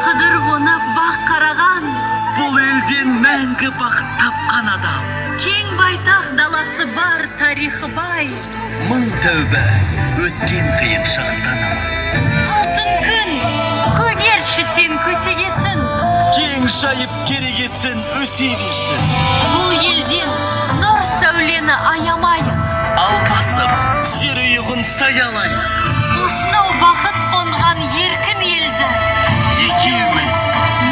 қыдыр қонып бақ қараған, бұл елден мәңгі бақыт тапқан адам. кең байтақ даласы бар, тарихы бай. Мың тәубә өткен қиын шақтан аман. Алтын күн, көгерші сен көсегесін, Кең жайып керегесін өсе берсін. бұл елден нұр сәулені аямайық. Алмасып, жер ұйығын саялайық. Осынау бақыт қонған еркін елді Екеуміз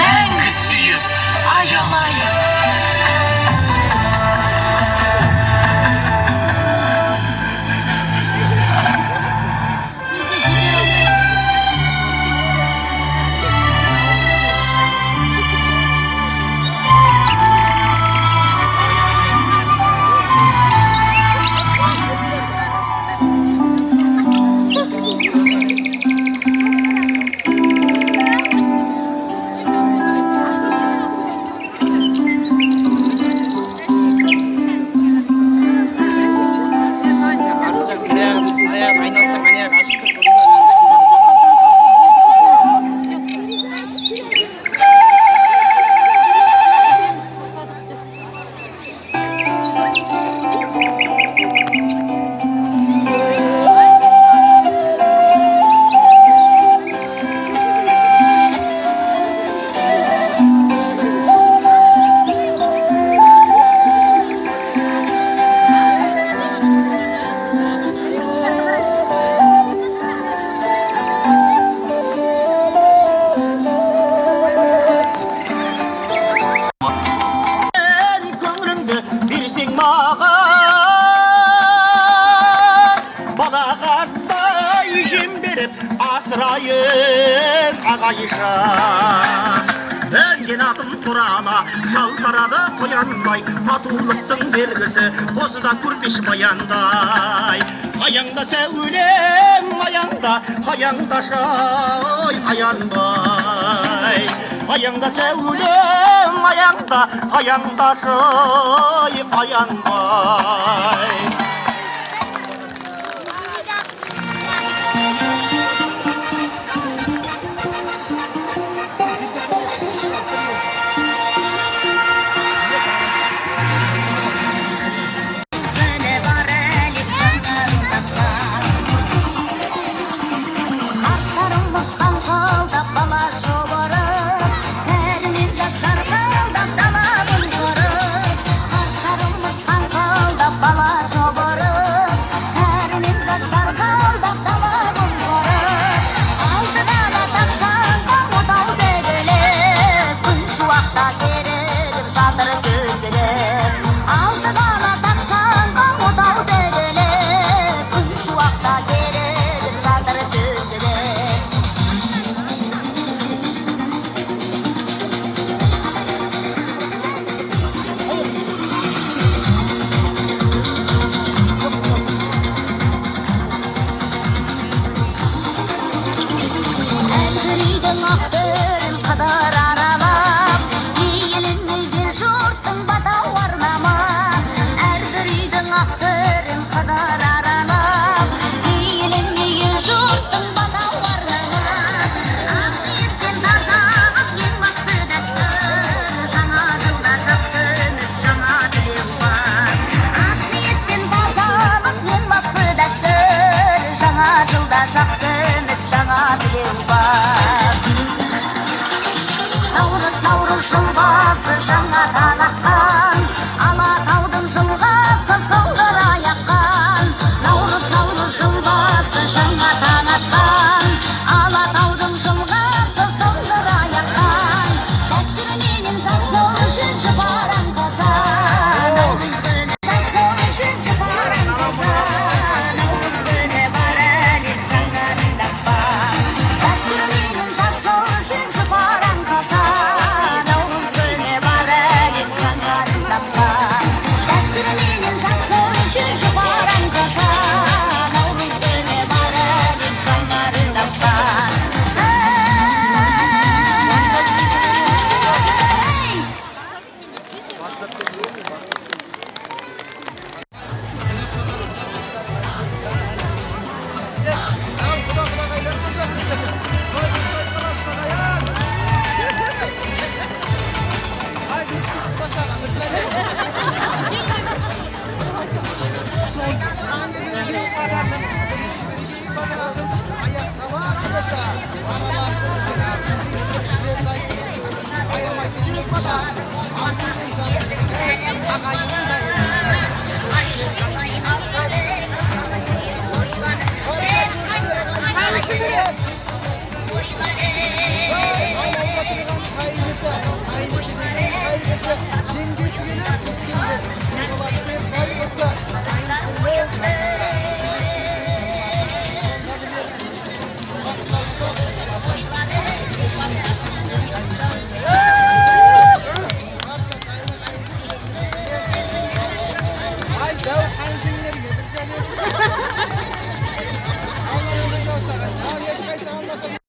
мәңгі сүйіп аялайық. Берсең маған балағаздай жем беріп асырайын ағайша. Өнген атым турала жалтарады тоянбай, татулықтың белгісі қозыда көрпеш баяндай. Аяңда сәулем, аяңда аяңдашы-ай аянбай. Аяңда сәулем, аяңда аяңдашы-ай аянбай.